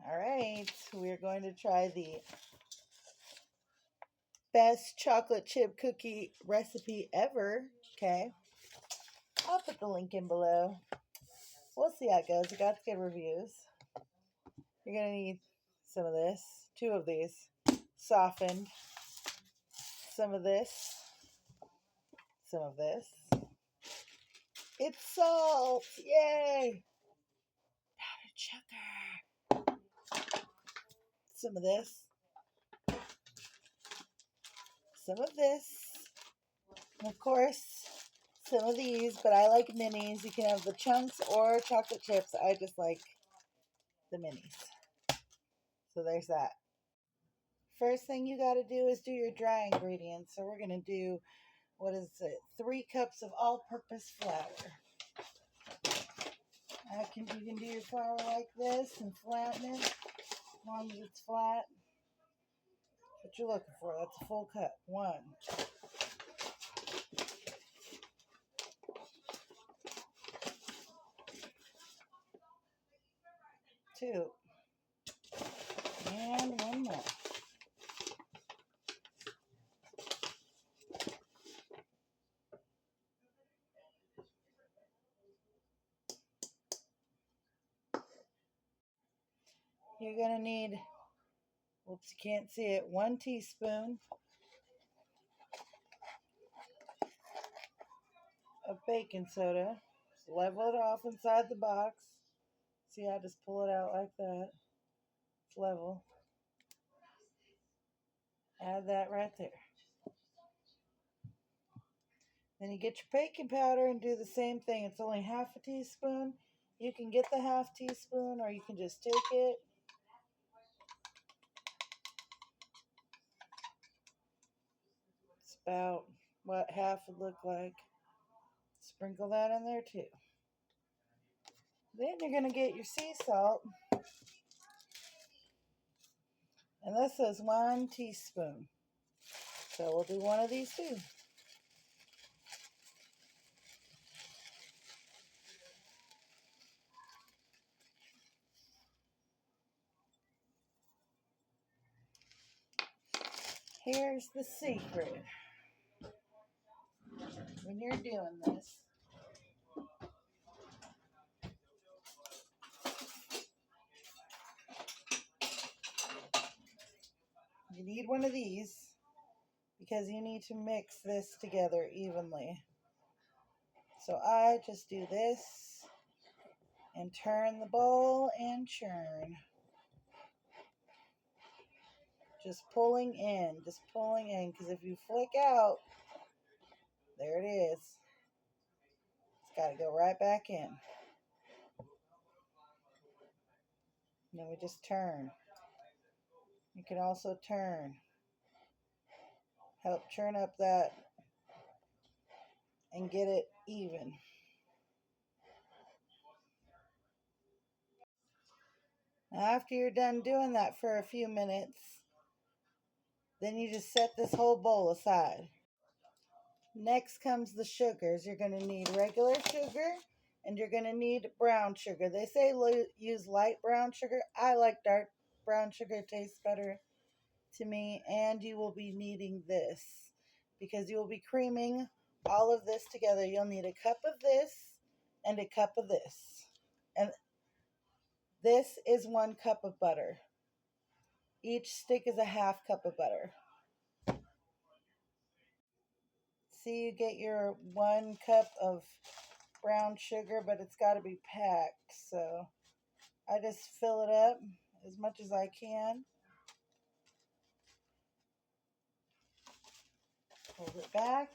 All right, we're going to try the best chocolate chip cookie recipe ever. Okay, I'll put the link in below. We'll see how it goes. It got good reviews. You're going to need some of this, two of these, softened, some of this, some of this. It's salt! Yay! Powdered sugar. Some of this, some of this, and of course, some of these, but I like minis. You can have the chunks or chocolate chips. I just like the minis. So there's that. First thing you got to do is do your dry ingredients. So we're going to do, what is it, 3 cups of all-purpose flour. You can do your flour like this and flatten it as long as it's flat. What you're looking for. That's a full cup. 1, 2, and 1 more. You're going to need, whoops, you can't see it, 1 teaspoon of baking soda. Just level it off inside the box. See, I just pull it out like that. It's level. Add that right there. Then you get your baking powder and do the same thing. It's only half a teaspoon. You can get the half teaspoon or you can just take it. It's about what half would look like. Sprinkle that in there too. Then you're going to get your sea salt. And this is 1 teaspoon. So we'll do 1 of these too. Here's the secret. When you're doing this, you need 1 of these because you need to mix this together evenly. So I just do this and turn the bowl and churn. Just pulling in, because if you flick out, there it is. It's got to go right back in. And then we just turn. You can also turn. Help churn up that and get it even. Now after you're done doing that for a few minutes, then you just set this whole bowl aside. Next comes the sugars. You're going to need regular sugar and you're going to need brown sugar. They say use light brown sugar. I like dark brown sugar. It tastes better to me. And you will be needing this because you will be creaming all of this together. You'll need a cup of this and a cup of this. And this is 1 cup of butter. Each stick is a half cup of butter. See, you get your 1 cup of brown sugar, but it's got to be packed. So I just fill it up as much as I can. Hold it back.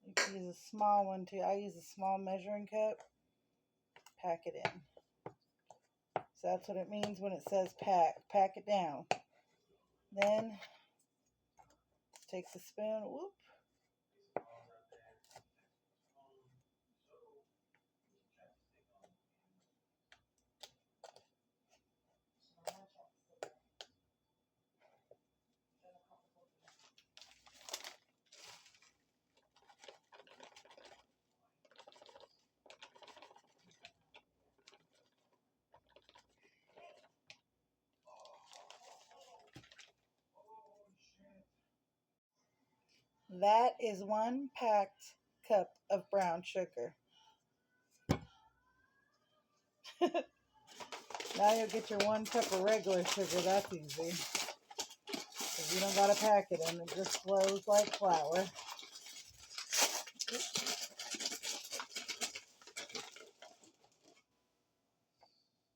You can use a small one too. I use a small measuring cup. Pack it in. So that's what it means when it says pack. Pack it down. Then take the spoon. Whoop. That is 1 packed cup of brown sugar. Now you'll get your 1 cup of regular sugar. That's easy. Because you don't got to pack it in. It just flows like flour.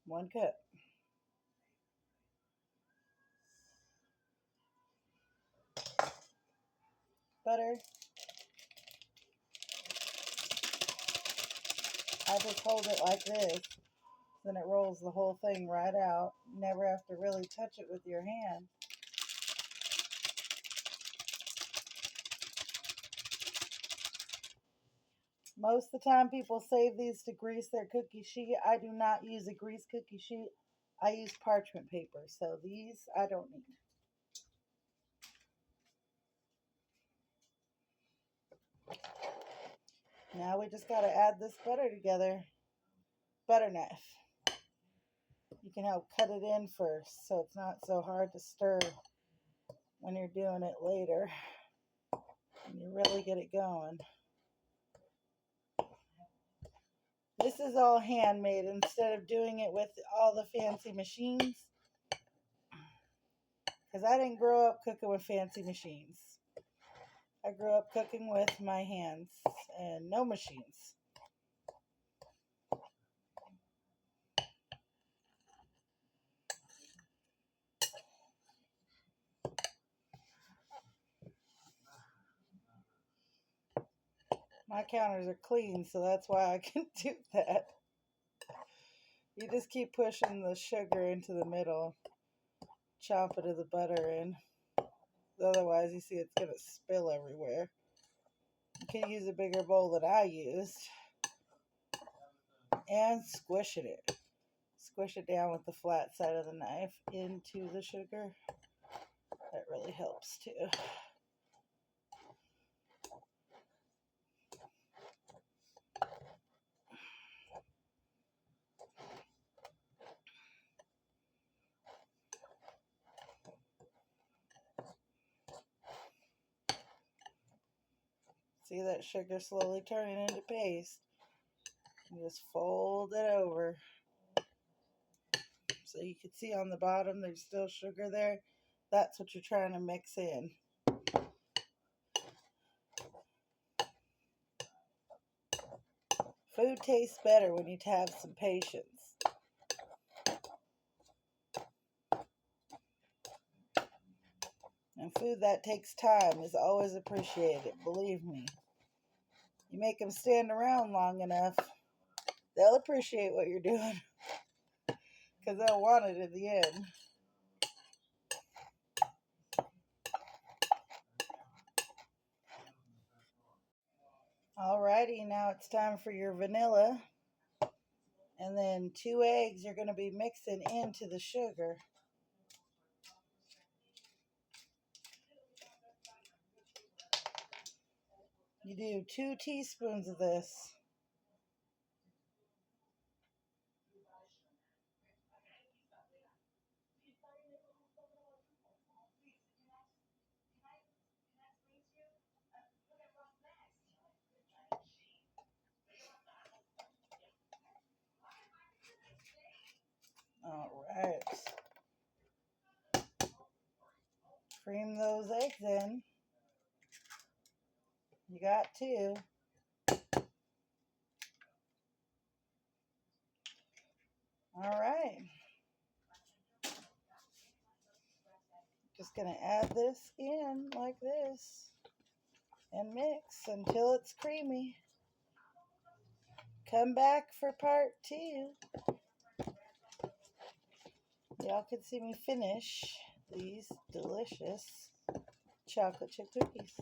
One cup. Butter. I just hold it like this. Then it rolls the whole thing right out. You never have to really touch it with your hand. Most of the time people save these to grease their cookie sheet. I do not use a grease cookie sheet. I use parchment paper. So these I don't need. Now we just got to add this butter together. Butter knife. You can help cut it in first so it's not so hard to stir when you're doing it later. And you really get it going. This is all handmade instead of doing it with all the fancy machines. Because I didn't grow up cooking with fancy machines. I grew up cooking with my hands and no machines. My counters are clean, so that's why I can do that. You just keep pushing the sugar into the middle, chop it of the butter in. Otherwise, you see it's going to spill everywhere. You can use a bigger bowl than I used. And squish it. Squish it down with the flat side of the knife into the sugar. That really helps too. See that sugar slowly turning into paste? You just fold it over. So you can see on the bottom there's still sugar there. That's what you're trying to mix in. Food tastes better when you have some patience. And food that takes time is always appreciated, believe me. You make them stand around long enough, they'll appreciate what you're doing. Because they'll want it in the end. Alrighty, now it's time for your vanilla. And then 2 eggs you're going to be mixing into the sugar. You do 2 teaspoons of this. Alright. Cream those eggs in. You got 2. Alright. Just going to add this in like this. And mix until it's creamy. Come back for part 2. Y'all can see me finish these delicious chocolate chip cookies.